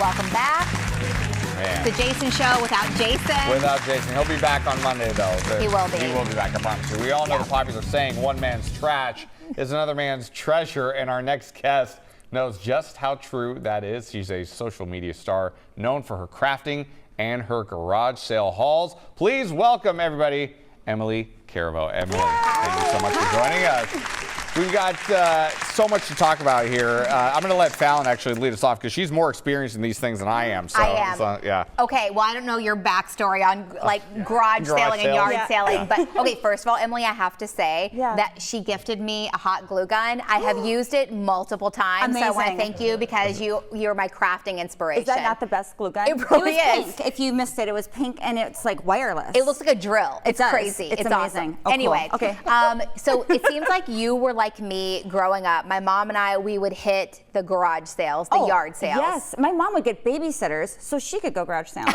Welcome back. Man. The Jason Show without Jason. Without Jason. He'll be back on Monday, though. He will be. He will be back, I promise you. We all know the popular saying, one man's trash is another man's treasure, and our next guest knows just how true that is. She's a social media star known for her crafting and her garage sale hauls. Please welcome, everybody, Emily Caraveau. Emily, thank you so much for joining us. We've got so much to talk about here. I'm going to let Fallon actually lead us off because she's more experienced in these things than I am. Yeah. Okay, well, I don't know your backstory on garage selling and yard selling, but okay, first of all, Emily, I have to say that she gifted me a hot glue gun. I have used it multiple times. Amazing. So I want to thank you because you're my crafting inspiration. Is that not the best glue gun? It really was is. Pink. If you missed it, it was pink and it's like wireless. It looks like a drill. It's crazy. It's awesome. amazing. Oh, anyway, cool. Okay. So it seems like you were like me growing up. My mom and I, we would hit the garage sales, the yard sales. Yes, my mom would get babysitters so she could go garage selling.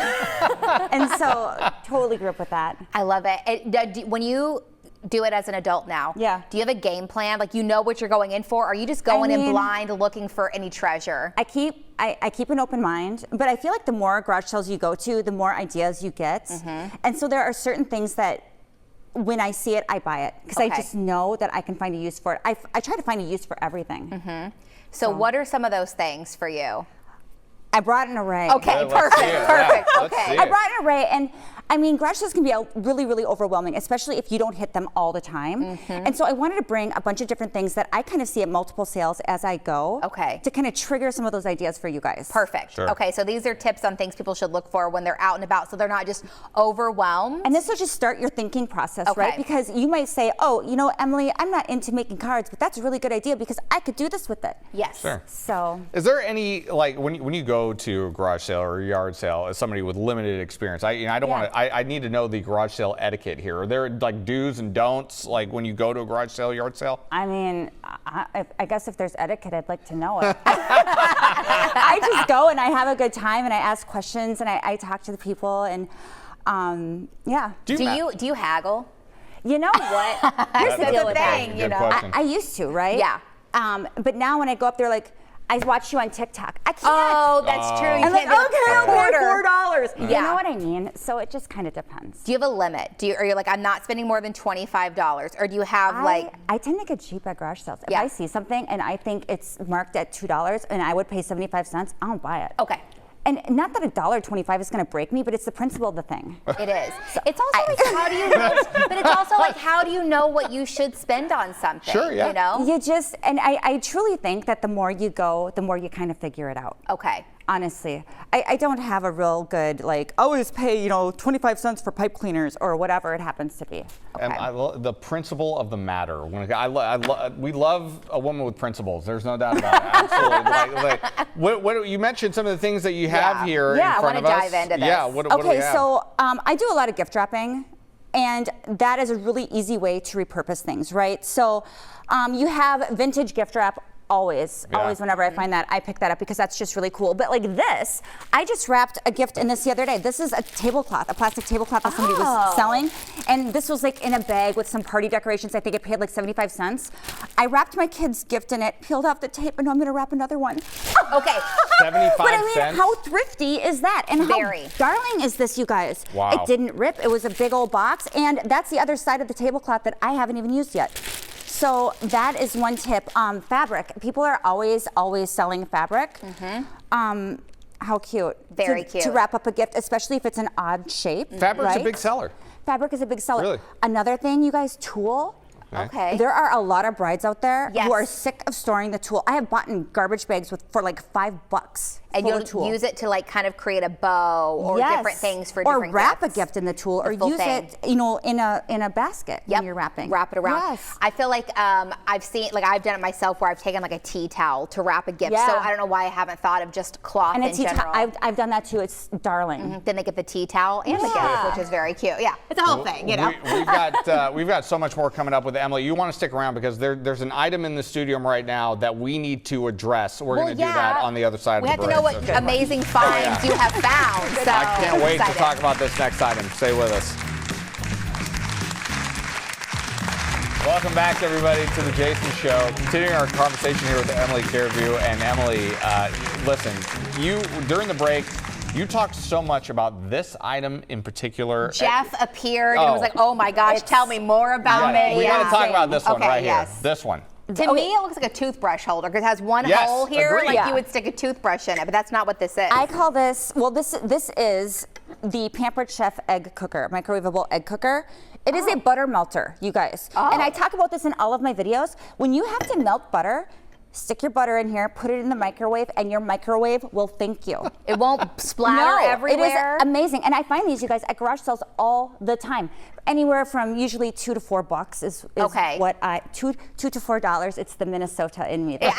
And so totally grew up with that. I love it. When you do it as an adult now, do you have a game plan? Like, you know what you're going in for? Or are you just going in blind looking for any treasure? I keep an open mind, but I feel like the more garage sales you go to, the more ideas you get. And so there are certain things that when I see it, I buy it because I just know that I can find a use for it. I try to find a use for everything. So what are some of those things for you? I brought an array. Okay, perfect. Okay. I brought an array, and I mean, garage sales can be really, really overwhelming, especially if you don't hit them all the time. And so I wanted to bring a bunch of different things that I kind of see at multiple sales as I go. To kind of trigger some of those ideas for you guys. Perfect. Sure. Okay, so these are tips on things people should look for when they're out and about, so they're not just overwhelmed. And this will just start your thinking process, right? Because you might say, oh, you know, Emily, I'm not into making cards, but that's a really good idea because I could do this with it. Yes. Sure. So. Is there any, like, when you go to a garage sale or a yard sale as somebody with limited experience, I don't want to, I need to know the garage sale etiquette here. Are there like do's and don'ts, like when you go to a garage sale, yard sale? I mean, I guess if there's etiquette, I'd like to know it. I just go and I have a good time and I ask questions and I talk to the people and yeah. Do you haggle? You know what? Here's the deal with that. You know, I used to, right? Yeah. But now when I go up there, like, I watch you on TikTok. I can't. Oh, that's true. You I'm can't like, okay, I'll pay $4. Yeah. You know what I mean? So it just kind of depends. Do you have a limit? Or you're like, I'm not spending more than $25? Or do you have I tend to get cheap at garage sales. If I see something and I think it's marked at $2 and I would pay 75 cents, I don't buy it. Okay. And not that $1.25 is going to break me, but it's the principle of the thing. It is. So it's also like, how do you know? But it's also like, how do you know what you should spend on something? Sure, yeah. You know? You just, and I truly think that the more you go, the more you kind of figure it out. Okay. Honestly, I don't have a real good, like, always pay, 25 cents for pipe cleaners or whatever it happens to be. And I love the principle of the matter. We love a woman with principles. There's no doubt about it. Absolutely. What you mentioned some of the things that you have here in front of us. I want to dive into this. Yeah. What do we have? So I do a lot of gift wrapping, and that is a really easy way to repurpose things, right? So you have vintage gift wrap. Always whenever I find that, I pick that up because that's just really cool. But like this, I just wrapped a gift in this the other day. This is a tablecloth, a plastic tablecloth that somebody was selling. And this was like in a bag with some party decorations. I think it paid like 75 cents. I wrapped my kid's gift in it, peeled off the tape, and I'm gonna wrap another one. Okay. 75 But I mean, cents? how thrifty is that? And how darling is this, you guys? Wow. It didn't rip, it was a big old box. And that's the other side of the tablecloth that I haven't even used yet. So that is one tip. Fabric. People are always selling fabric. How cute. Very cute. To wrap up a gift, especially if it's an odd shape. Fabric's a big seller. Fabric is a big seller. Really? Another thing, you guys, tulle. Okay. There are a lot of brides out there who are sick of storing the tulle. I have bought in garbage bags for like $5. And you'll use it to like kind of create a bow or different things for different gifts. Or wrap gifts. a gift in the tulle, or use it, in a basket when you're wrapping. Wrap it around. Yes. I feel like I've done it myself where I've taken like a tea towel to wrap a gift. So I don't know why I haven't thought of just cloth in general. I've done that too. It's darling. Then they get the tea towel and the gift, which is very cute. Yeah, it's a whole thing, you know. We've got so much more coming up with Emily. You want to stick around because there's an item in the studio right now that we need to address. We're going to do that on the other side of the break. We have to know what amazing finds you have found. So I can't wait to talk about this next item. Stay with us. Welcome back, everybody, to the Jason Show. Continuing our conversation here with Emily Caraveau. And Emily, listen, during the break, you talked so much about this item in particular. Jeff appeared and was like, oh my gosh, tell me more about it. We got to talk about this one right here. This one. To me, it looks like a toothbrush holder because it has one hole here, agreed. like you would stick a toothbrush in it, but that's not what this is. I call this, well, this is the Pampered Chef egg cooker, microwavable egg cooker. It is a butter melter, you guys. And I talk about this in all of my videos. When you have to melt butter, stick your butter in here, put it in the microwave, and your microwave will thank you. It won't splatter everywhere. It is amazing. And I find these, you guys, at garage sales all the time. Anywhere from usually $2 to $4 is what $2 to $4. It's the Minnesota in me. But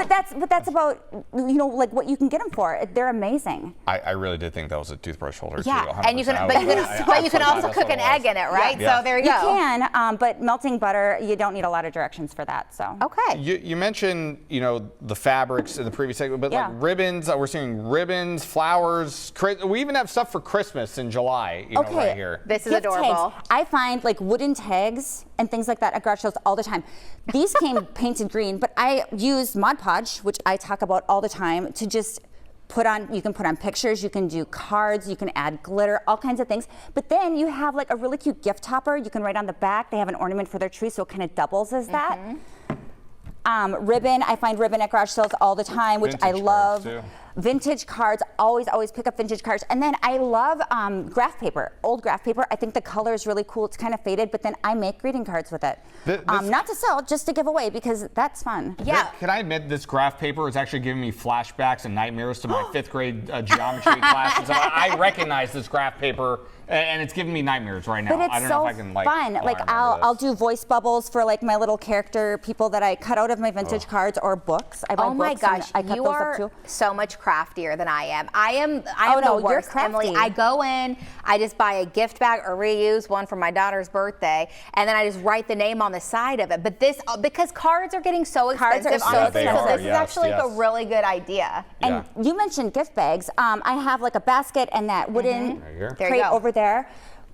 that's about, you know, like what you can get them for. They're amazing. I really did think that was a toothbrush holder. Yeah, too, and you can, but you can also cook an egg in it, right? Yeah. So there you go. You can, but melting butter, you don't need a lot of directions for that. So You mentioned, you know, the fabrics in the previous segment, but like ribbons. We're seeing ribbons, flowers. We even have stuff for Christmas in July. You know, right here. This is adorable. Tags. I find like wooden tags and things like that at garage sales all the time. These came painted green, but I use Mod Podge, which I talk about all the time, to just put on. You can put on pictures, you can do cards, you can add glitter, all kinds of things. But then you have like a really cute gift topper. You can write on the back. They have an ornament for their tree, so it kind of doubles as that. Ribbon, I find ribbon at garage sales all the time, which I love. Vintage cards, always pick up vintage cards. And then I love graph paper, old graph paper. I think the color is really cool. It's kind of faded, but then I make greeting cards with it. Not to sell, just to give away, because that's fun. Yeah. Can I admit this graph paper is actually giving me flashbacks and nightmares to my 5th grade geometry classes. I recognize this graph paper, and it's giving me nightmares right now. But it's I don't so know if I can, like, fun. Like I'll do voice bubbles for like my little character people that I cut out of my vintage cards or books. I buy oh my books gosh, I cut you those are up too. so much craftier than I am. I am the worst, Emily. I go in, I just buy a gift bag or reuse one for my daughter's birthday, and then I just write the name on the side of it. But this, because cards are getting so expensive, Cards are so expensive. This is actually like a really good idea. And you mentioned gift bags. I have like a basket and that wooden crate over there.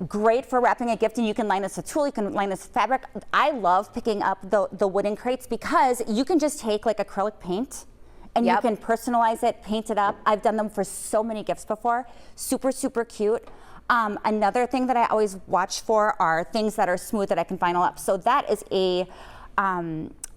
Great for wrapping a gift, and you can line this with tulle, you can line this with fabric. I love picking up the wooden crates because you can just take like acrylic paint and you can personalize it, paint it up. I've done them for so many gifts before. Super, super cute. Another thing that I always watch for are things that are smooth that I can vinyl up. So that is a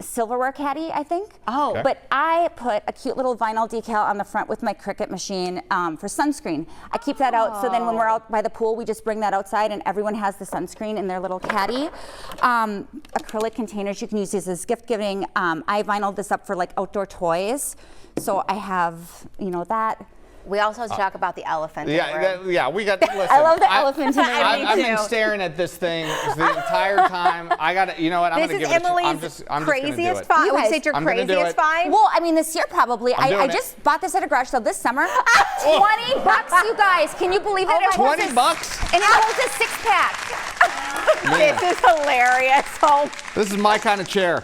silverware caddy, I think. But I put a cute little vinyl decal on the front with my Cricut machine for sunscreen. I keep that out, so then when we're out by the pool, we just bring that outside and everyone has the sunscreen in their little caddy. Acrylic containers, you can use these as gift giving. I vinyled this up for like outdoor toys. So I have, you know, that. We also have to talk about the elephant. We got. Listen, I love the elephant in the room. I've been staring at this thing the entire time. I got to. You know what? I'm going to give it. I'm craziest find. Would you say your craziest find? Well, I mean, this year probably. I just bought this at a garage sale this summer. $20, you guys. Can you believe it? $20? And it holds a 6-pack. This is hilarious. This is my kind of chair.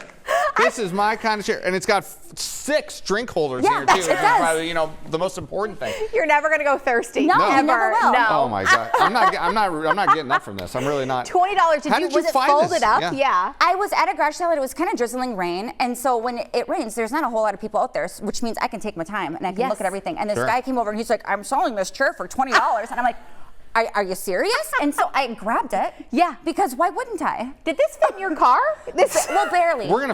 This is my kind of chair, and it's got 6 drink holders here too. Which is probably, you know, the most important thing. You're never gonna go thirsty. No, you never will. No. Oh my God, I'm not getting up from this. I'm really not. $20. Was it folded up? Yeah. I was at a garage sale and it was kind of drizzling rain, and so when it rains, there's not a whole lot of people out there, which means I can take my time and I can look at everything. And this guy came over and he's like, "I'm selling this chair for $20," and I'm like, Are you serious? And so I grabbed it. Yeah. Because why wouldn't I? Did this fit in your car? Well, barely. We're gonna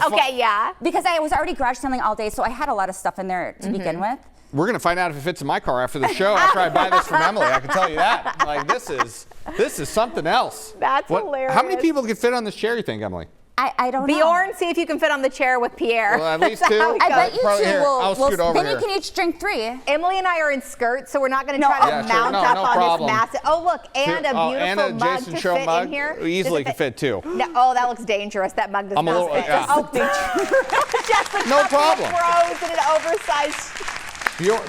because I was already garage selling all day, so I had a lot of stuff in there to begin with. We're gonna find out if it fits in my car after the show. After I buy this from Emily, I can tell you that. Like this is something else. That's hilarious. How many people can fit on this chair, you think, Emily? I don't know. Bjorn, see if you can fit on the chair with Pierre. Well, at least 2. I bet you 2 I'll scoot over then here. you can each drink 3. Emily and I are in skirts, so we're not going to try to mount up on this massive. Oh, look, and a beautiful mug Jason to Show fit mug. in here. Easily can fit 2. No, oh, that looks dangerous. That mug does not fit. Oh, just no problem. Froze in an oversized.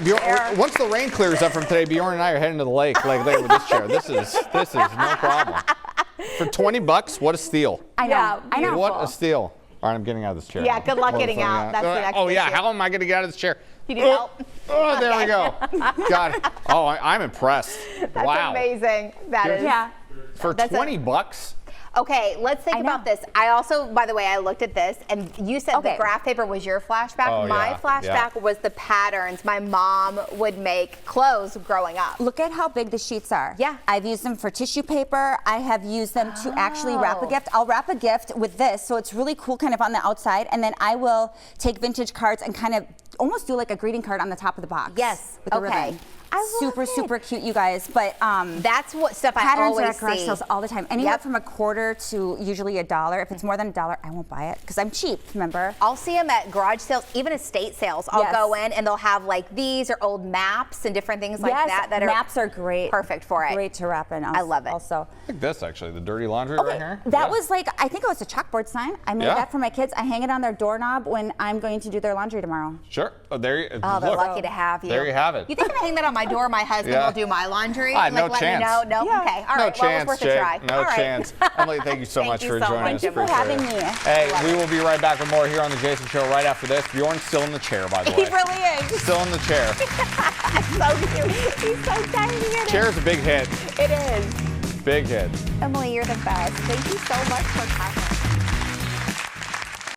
Bjorn, once the rain clears up from today, Bjorn and I are heading to the lake with this chair. This is no problem. For $20, what a steal! I know. What a steal! All right, I'm getting out of this chair. Yeah, good luck getting out. That's the next issue. How am I going to get out of this chair? You need help? Oh, there we go. Got it. Oh, I'm impressed. That's amazing. That is. Yeah. For $20? Okay, let's think about this. I also, by the way, I looked at this, and you said the graph paper was your flashback. Oh, my flashback was the patterns my mom would make clothes growing up. Look at how big the sheets are. Yeah. I've used them for tissue paper. I have used them to actually wrap a gift. I'll wrap a gift with this, so it's really cool kind of on the outside, and then I will take vintage cards and kind of almost do like a greeting card on the top of the box. Yes. With a ribbon. Super cute, you guys. But that's what stuff I patterns always are at garage see. sales all the time. Anywhere from $0.25 to usually $1. If it's more than $1, I won't buy it because I'm cheap. Remember? I'll see them at garage sales, even estate sales. I'll go in and they'll have like these or old maps and different things like that. That maps are great. Perfect for it. Great to wrap in. I love it. Also, I like this actually, the dirty laundry right here. That was like, I think it was a chalkboard sign. I made that for my kids. I hang it on their doorknob when I'm going to do their laundry tomorrow. Sure. Oh, there you Oh, they're lucky to have you. There you have it. You think I'm gonna hang that on my door? My husband will do my laundry. No let chance. Me know? No. Okay. All right. No Well, chance, it was worth Jake. a try. No chance. Emily, thank you so much for joining us. Thank you for having me. Hey, we will be right back with more here on the Jason Show right after this. Bjorn's still in the chair, by the way. He really is. Still in the chair. So cute. He's so tiny. Chair's a big hit. It is. Big hit. Emily, you're the best. Thank you so much for coming.